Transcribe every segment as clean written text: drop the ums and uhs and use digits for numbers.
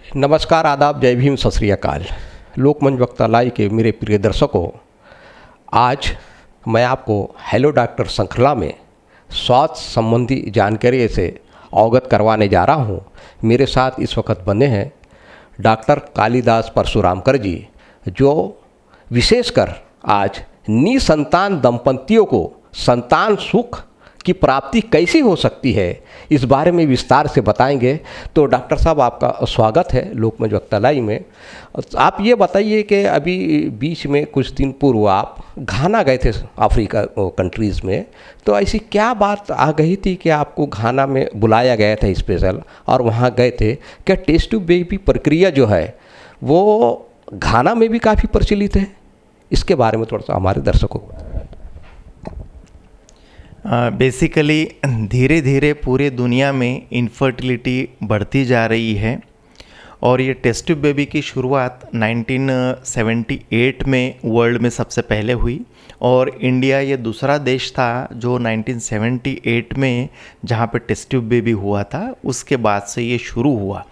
नमस्कार, आदाब, जय भीम, सत श्री अकाल। लोकमंच वक्तालाई के मेरे प्रिय दर्शकों, आज मैं आपको हेलो डॉक्टर श्रृंखला में स्वास्थ्य संबंधी जानकारी से अवगत करवाने जा रहा हूं। मेरे साथ इस वक्त बने हैं डॉक्टर कालिदास परशुरामकर जी, जो विशेषकर आज निसंतान दंपतियों को संतान सुख की प्राप्ति कैसी हो सकती है, इस बारे में विस्तार से बताएंगे। तो डॉक्टर साहब, आपका स्वागत है लोकमंच वक्तालाई में। आप ये बताइए कि अभी बीच में कुछ दिन पूर्व आप घाना गए थे, अफ्रीका कंट्रीज़ में, तो ऐसी क्या बात आ गई थी कि आपको घाना में बुलाया गया था स्पेशल, और वहाँ गए थे? क्या टेस्ट ट्यूब बेबी प्रक्रिया जो है वो घाना में भी काफ़ी प्रचलित है? इसके बारे में थोड़ा सा हमारे दर्शकों को। बेसिकली धीरे धीरे पूरे दुनिया में इनफर्टिलिटी बढ़ती जा रही है और ये टेस्ट ट्यूब बेबी की शुरुआत 1978 में वर्ल्ड में सबसे पहले हुई और इंडिया ये दूसरा देश था जो 1978 में जहाँ पे टेस्ट ट्यूब बेबी हुआ था, उसके बाद से ये शुरू हुआ।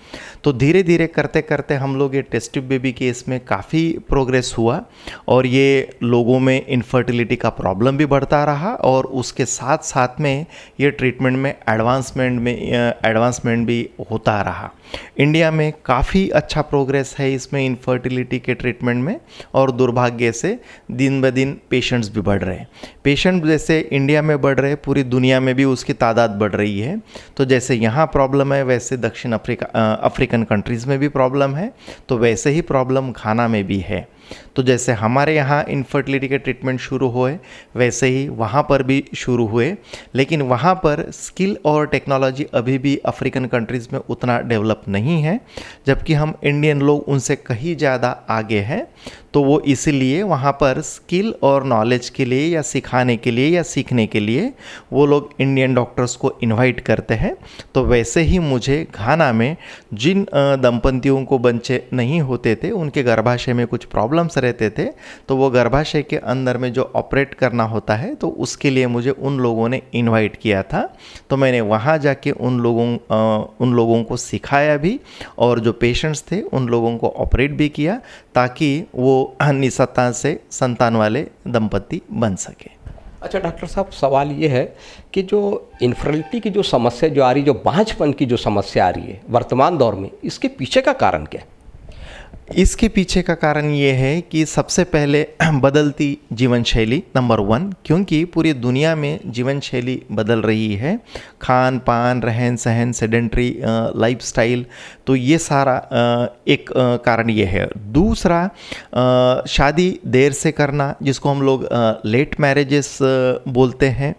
तो धीरे धीरे करते करते हम लोग ये टेस्ट ट्यूब बेबी के इसमें काफ़ी प्रोग्रेस हुआ और ये लोगों में इनफर्टिलिटी का प्रॉब्लम भी बढ़ता रहा और उसके साथ साथ में ये ट्रीटमेंट में एडवांसमेंट भी होता रहा। इंडिया में काफ़ी अच्छा प्रोग्रेस है इसमें इनफर्टिलिटी के ट्रीटमेंट में और दुर्भाग्य से दिन ब दिन पेशेंट्स भी बढ़ रहे हैं। पेशेंट जैसे इंडिया में बढ़ रहे, पूरी दुनिया में भी उसकी तादाद बढ़ रही है। तो जैसे यहाँ प्रॉब्लम है वैसे दक्षिण अफ्रीकन कंट्रीज़ में भी प्रॉब्लम है, तो वैसे ही प्रॉब्लम घाना में भी है। तो जैसे हमारे यहाँ इनफर्टिलिटी के ट्रीटमेंट शुरू हुए वैसे ही वहाँ पर भी शुरू हुए, लेकिन वहाँ पर स्किल और टेक्नोलॉजी अभी भी अफ्रीकन कंट्रीज़ में उतना डेवलप नहीं है, जबकि हम इंडियन लोग उनसे कहीं ज़्यादा आगे हैं। तो वो इसीलिए वहाँ पर स्किल और नॉलेज के लिए या सिखाने के लिए या सीखने के लिए वो लोग इंडियन डॉक्टर्स को इनवाइट करते हैं। तो वैसे ही मुझे घाना में जिन दंपतियों को बच्चे नहीं होते थे, उनके गर्भाशय में कुछ प्रॉब्लम्स रहते थे, तो वो गर्भाशय के अंदर में जो ऑपरेट करना होता है तो उसके लिए मुझे उन लोगों ने इनवाइट किया था। तो मैंने वहाँ जाके उन लोगों को सिखाया भी और जो पेशेंट्स थे उन लोगों को ऑपरेट भी किया ताकि वो निसंतान से संतान वाले दंपति बन सके। अच्छा डॉक्टर साहब, सवाल ये है कि जो इनफर्टिलिटी की जो समस्या जो आ रही, जो बांझपन की जो समस्या आ रही है वर्तमान दौर में, इसके पीछे का कारण क्या है? इसके पीछे का कारण ये है कि सबसे पहले बदलती जीवन शैली नंबर 1, क्योंकि पूरी दुनिया में जीवन शैली बदल रही है, खान पान, रहन सहन, सेडेंट्री लाइफस्टाइल, तो ये सारा एक कारण ये है। दूसरा, शादी देर से करना, जिसको हम लोग लेट मैरिजेस बोलते हैं,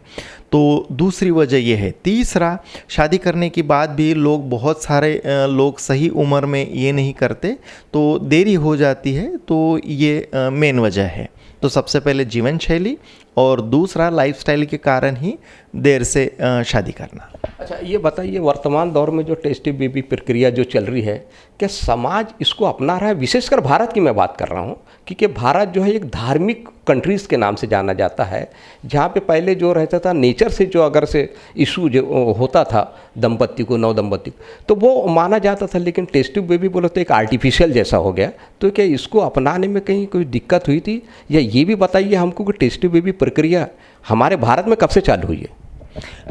तो दूसरी वजह यह है। तीसरा, शादी करने के बाद भी बहुत सारे लोग सही उम्र में ये नहीं करते, तो देरी हो जाती है, तो ये मेन वजह है। तो सबसे पहले जीवन शैली और दूसरा लाइफस्टाइल के कारण ही देर से शादी करना। अच्छा, ये बताइए, वर्तमान दौर में जो टेस्ट ट्यूब बेबी प्रक्रिया जो चल रही है, क्या समाज इसको अपना रहा है? विशेषकर भारत की मैं बात कर रहा हूँ, क्योंकि भारत जो है एक धार्मिक कंट्रीज़ के नाम से जाना जाता है, जहाँ पे पहले जो रहता था नेचर से जो अगर से इशू जो होता था दंपति को, नवदंपति को, तो वो माना जाता था। लेकिन टेस्ट ट्यूब बेबी बोलो तो एक आर्टिफिशियल जैसा हो गया। तो क्या इसको अपनाने में कहीं कोई दिक्कत हुई थी? या ये भी बताइए हमको कि टेस्ट ट्यूब बेबी प्रक्रिया हमारे भारत में कब से चालू हुई है?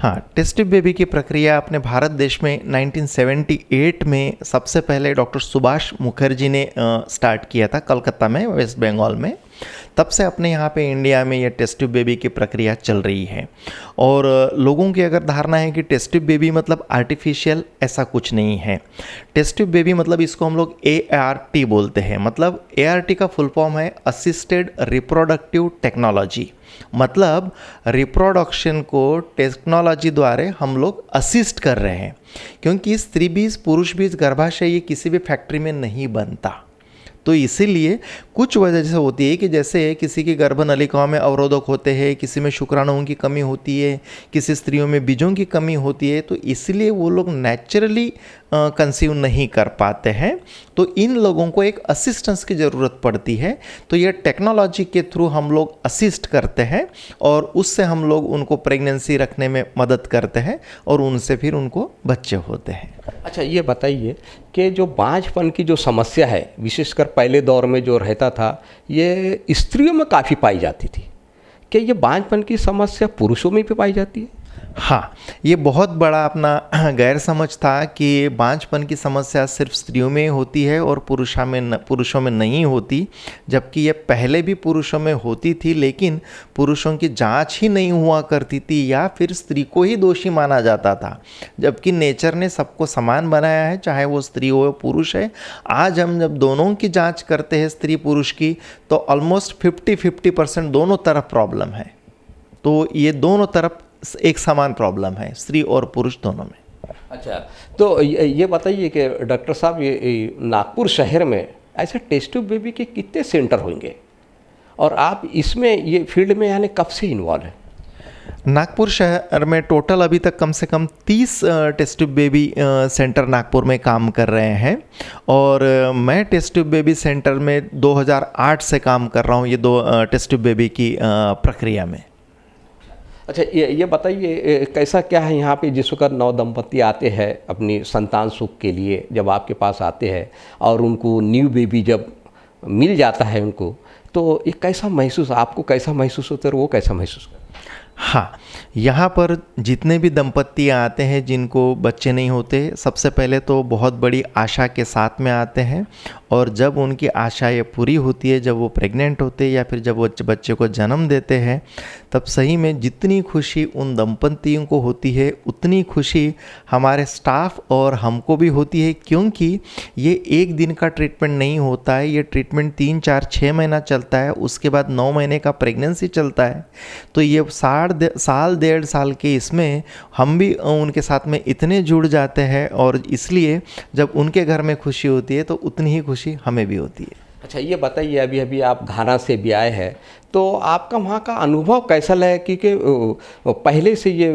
हाँ, टेस्ट ट्यूब बेबी की प्रक्रिया अपने भारत देश में 1978 में सबसे पहले डॉक्टर सुभाष मुखर्जी ने स्टार्ट किया था, कलकत्ता में, वेस्ट बंगाल में। तब से अपने यहाँ पे इंडिया में ये टेस्ट ट्यूब बेबी की प्रक्रिया चल रही है। और लोगों की अगर धारणा है कि टेस्ट ट्यूब बेबी मतलब आर्टिफिशियल, ऐसा कुछ नहीं है। टेस्ट ट्यूब बेबी मतलब इसको हम लोग ART बोलते हैं। मतलब ART का फुल फॉर्म है असिस्टेड रिप्रोडक्टिव टेक्नोलॉजी। मतलब रिप्रोडक्शन को टेक्नोलॉजी द्वारा हम लोग असिस्ट कर रहे हैं, क्योंकि स्त्री बीज पुरुष बीज गर्भाशय ये किसी भी फैक्ट्री में नहीं बनता। तो इसीलिए कुछ वजह से होती है कि जैसे किसी की गर्भनलिकाओं में अवरोधक होते हैं, किसी में शुक्राणुओं की कमी होती है, किसी स्त्रियों में बीजों की कमी होती है, तो इसलिए वो लोग नेचुरली कंसीव नहीं कर पाते हैं। तो इन लोगों को एक असिस्टेंस की ज़रूरत पड़ती है। तो ये टेक्नोलॉजी के थ्रू हम लोग असिस्ट करते हैं और उससे हम लोग उनको प्रेगनेंसी रखने में मदद करते हैं और उनसे फिर उनको बच्चे होते हैं। अच्छा, ये बताइए कि जो बांझपन की जो समस्या है, विशेषकर पहले दौर में जो रहता था, ये स्त्रियों में काफ़ी पाई जाती थी। क्या ये बांझपन की समस्या पुरुषों में भी पाई जाती है? हाँ, ये बहुत बड़ा अपना गैर समझ था कि बांझपन की समस्या सिर्फ स्त्रियों में होती है और पुरुषों में नहीं होती, जबकि ये पहले भी पुरुषों में होती थी, लेकिन पुरुषों की जांच ही नहीं हुआ करती थी या फिर स्त्री को ही दोषी माना जाता था, जबकि नेचर ने सबको समान बनाया है, चाहे वो स्त्री हो या पुरुष है। आज हम जब दोनों की जाँच करते हैं, स्त्री पुरुष की, तो ऑलमोस्ट 50-50% दोनों तरफ प्रॉब्लम है। तो ये दोनों तरफ एक समान प्रॉब्लम है, स्त्री और पुरुष दोनों में। अच्छा, तो ये बताइए कि डॉक्टर साहब, ये नागपुर शहर में ऐसे टेस्ट ट्यूब बेबी के कितने सेंटर होंगे, और आप इसमें ये फील्ड में यानी कब से इन्वॉल्व हैं? नागपुर शहर में टोटल अभी तक कम से कम 30 test tube baby centre Nagpur में काम कर रहे हैं, और मैं टेस्ट ट्यूब बेबी सेंटर में 2008 से काम कर रहा हूँ ये दो टेस्ट ट्यूब बेबी की प्रक्रिया में। अच्छा, ये बताइए कैसा क्या है यहाँ पे, जिस वक्त नव दंपति आते हैं अपनी संतान सुख के लिए, जब आपके पास आते हैं और उनको न्यू बेबी जब मिल जाता है उनको, तो ये कैसा महसूस, आपको कैसा महसूस होता है और वो कैसा महसूस करते हैं? हाँ, यहाँ पर जितने भी दंपत्ति आते हैं जिनको बच्चे नहीं होते, सबसे पहले तो बहुत बड़ी आशा के साथ में आते हैं, और जब उनकी आशा ये पूरी होती है, जब वो प्रेग्नेंट होते हैं या फिर जब वो बच्चे को जन्म देते हैं, तब सही में जितनी खुशी उन दंपत्तियों को होती है, उतनी खुशी हमारे स्टाफ और हमको भी होती है, क्योंकि ये एक दिन का ट्रीटमेंट नहीं होता है, ये ट्रीटमेंट 3-4-6 महीना चलता है, उसके बाद 9 महीने का प्रेगनेंसी चलता है। तो ये साल 1.5 साल के इसमें हम भी उनके साथ में इतने जुड़ जाते हैं, और इसलिए जब उनके घर में खुशी होती है तो उतनी ही खुशी हमें भी होती है। अच्छा, ये बताइए, अभी अभी आप घाना से भी आए हैं, तो आपका वहाँ का अनुभव कैसा लगा? क्योंकि पहले से ये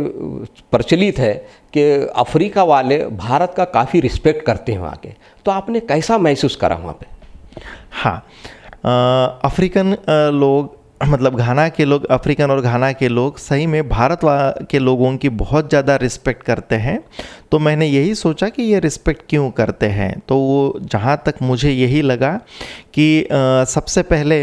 प्रचलित है कि अफ्रीका वाले भारत का काफ़ी रिस्पेक्ट करते हैं वहाँ के, तो आपने कैसा महसूस करा वहाँ पे? हाँ, अफ्रीकन लोग, मतलब घाना के लोग, अफ्रीकन और घाना के लोग सही में भारत के लोगों की बहुत ज़्यादा रिस्पेक्ट करते हैं। तो मैंने यही सोचा कि ये रिस्पेक्ट क्यों करते हैं, तो वो जहाँ तक मुझे यही लगा कि सबसे पहले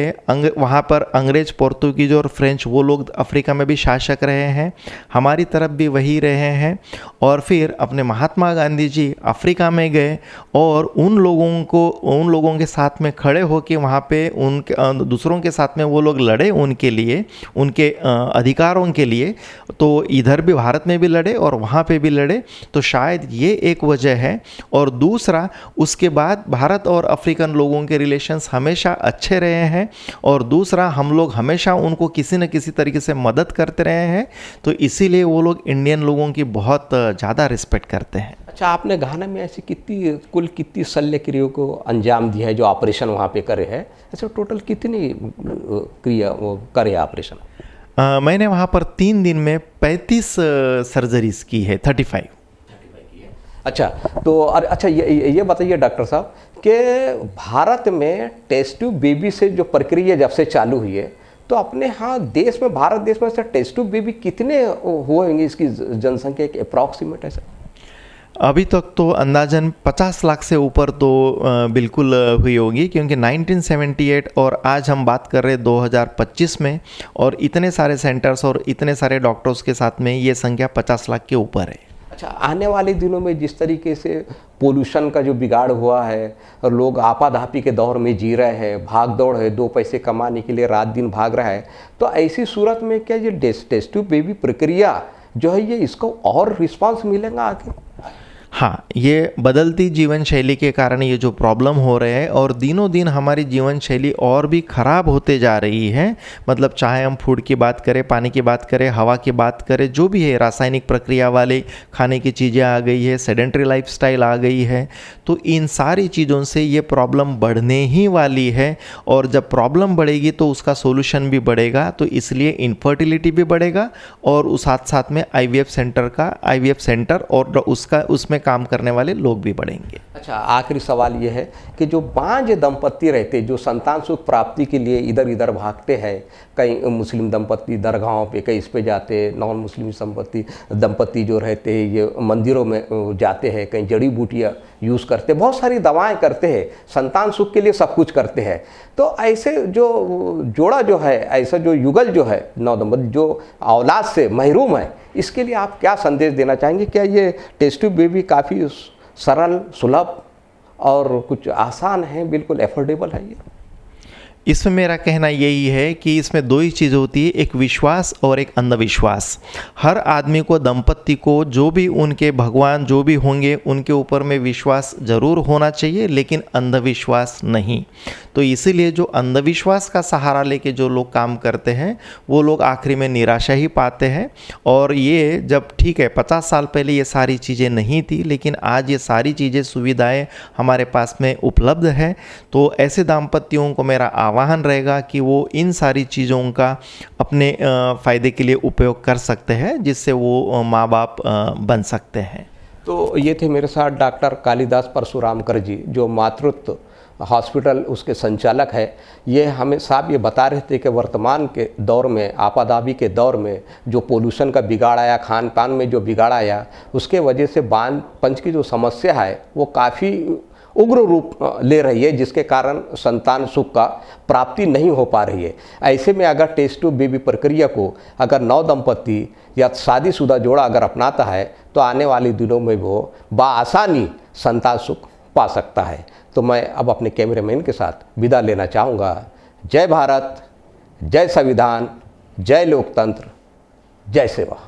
वहाँ पर अंग्रेज, पोर्तुगीज और फ्रेंच, वो लोग अफ्रीका में भी शासक रहे हैं, हमारी तरफ भी वही रहे हैं, और फिर अपने महात्मा गांधी जी अफ्रीका में गए और उन लोगों के साथ में खड़े होकर वहाँ पे उनके दूसरों के साथ में वो लोग लड़े उनके लिए, उनके अधिकारों के लिए। तो इधर भी भारत में भी लड़े और वहाँ पे भी लड़े, तो शायद ये एक वजह है। और दूसरा, उसके बाद भारत और अफ्रीकन लोगों के रिलेशंस हमेशा अच्छे रहे हैं, और दूसरा, हम लोग हमेशा उनको किसी न किसी तरीके से मदद करते रहे हैं, तो इसीलिए वो लोग इंडियन लोगों की बहुत ज़्यादा रिस्पेक्ट करते हैं। अच्छा, आपने घाना में ऐसी कुल कितनी शल्य क्रियाओं को अंजाम दिया है, जो ऑपरेशन वहाँ पे करे है? अच्छा, टोटल कितनी क्रिया वो करे ऑपरेशन? मैंने वहाँ पर 3 दिन में 35 सर्जरीज की है, 35 की है। अच्छा, तो अच्छा, ये बताइए डॉक्टर साहब कि भारत में टेस्ट ट्यूब बेबी से जो प्रक्रिया जब से चालू हुई है, तो अपने यहाँ देश में, भारत देश में टेस्ट ट्यूब बेबी कितने हुए होंगे, इसकी जनसंख्या एक अप्रॉक्सीमेट है सर? अभी तक तो अंदाजन 50 लाख से ऊपर तो बिल्कुल हुई होगी, क्योंकि 1978 और आज हम बात कर रहे हैं 2025 में, और इतने सारे सेंटर्स और इतने सारे डॉक्टर्स के साथ में ये संख्या 50 लाख के ऊपर है। अच्छा, आने वाले दिनों में जिस तरीके से पोल्यूशन का जो बिगाड़ हुआ है और लोग आपाधापी के दौर में जी रहे हैं, भाग दौड़ है, 2 पैसे कमाने के लिए रात दिन भाग रहा है, तो ऐसी सूरत में क्या ये टेस्ट ट्यूब बेबी प्रक्रिया जो है, ये इसको और रिस्पांस मिलेगा आगे? हाँ, ये बदलती जीवन शैली के कारण ये जो प्रॉब्लम हो रहे हैं, और दिनों दिन हमारी जीवन शैली और भी ख़राब होते जा रही है। मतलब चाहे हम फूड की बात करें, पानी की बात करें, हवा की बात करें, जो भी है, रासायनिक प्रक्रिया वाले खाने की चीज़ें आ गई है, सेडेंट्री लाइफस्टाइल आ गई है, तो इन सारी चीज़ों से ये प्रॉब्लम बढ़ने ही वाली है। और जब प्रॉब्लम बढ़ेगी तो उसका सोल्यूशन भी बढ़ेगा, तो इसलिए इनफर्टिलिटी भी बढ़ेगा, और उस साथ साथ में IVF सेंटर और उसमें काम करने वाले लोग भी बढ़ेंगे। अच्छा, आखिरी सवाल ये है कि जो बांझ दंपत्ति रहते, जो संतान सुख प्राप्ति के लिए इधर इधर भागते हैं, कई मुस्लिम दंपत्ति दरगाहों पे, कई इस पे जाते, नॉन मुस्लिम दंपत्ति जो रहते हैं ये मंदिरों में जाते हैं, कहीं जड़ी बूटियाँ यूज़ करते, बहुत सारी दवाएं करते हैं, संतान सुख के लिए सब कुछ करते हैं। तो ऐसे जो जोड़ा जो है, ऐसा जो युगल जो है, नवदंपति जो औलाद से महरूम है, इसके लिए आप क्या संदेश देना चाहेंगे? क्या ये टेस्ट ट्यूब बेबी काफ़ी सरल, सुलभ और कुछ आसान है, बिल्कुल एफोर्डेबल है ये? इसमें मेरा कहना यही है कि इसमें दो ही चीज़ होती है, एक विश्वास और एक अंधविश्वास। हर आदमी को, दंपत्ति को, जो भी उनके भगवान जो भी होंगे उनके ऊपर में विश्वास ज़रूर होना चाहिए, लेकिन अंधविश्वास नहीं। तो इसीलिए जो अंधविश्वास का सहारा लेके जो लोग काम करते हैं वो लोग आखिरी में निराशा ही पाते हैं। और ये जब ठीक है 50 साल पहले ये सारी चीज़ें नहीं थी, लेकिन आज ये सारी चीज़ें, सुविधाएं हमारे पास में उपलब्ध है। तो ऐसे दाम्पत्यों को मेरा आह्वान रहेगा कि वो इन सारी चीज़ों का अपने फ़ायदे के लिए उपयोग कर सकते हैं, जिससे वो माँ बाप बन सकते हैं। तो ये थे मेरे साथ डॉक्टर कालिदास परशुरामकर जी, जो मातृत्व हॉस्पिटल उसके संचालक है। ये हमें साहब ये बता रहे थे कि वर्तमान के दौर में, आपादाबी के दौर में जो पोल्यूशन का बिगाड़ आया, खान पान में जो बिगाड़ आया, उसके वजह से बांझपन की जो समस्या है वो काफ़ी उग्र रूप ले रही है, जिसके कारण संतान सुख का प्राप्ति नहीं हो पा रही है। ऐसे में अगर टेस्ट ट्यूब बेबी प्रक्रिया को अगर नवदंपति या शादीशुदा जोड़ा अगर अपनाता है तो आने वाले दिनों में वो बआसानी संतान सुख पा सकता है। तो मैं अब अपने कैमरामैन के साथ विदा लेना चाहूँगा। जय भारत, जय संविधान, जय लोकतंत्र, जय सेवा।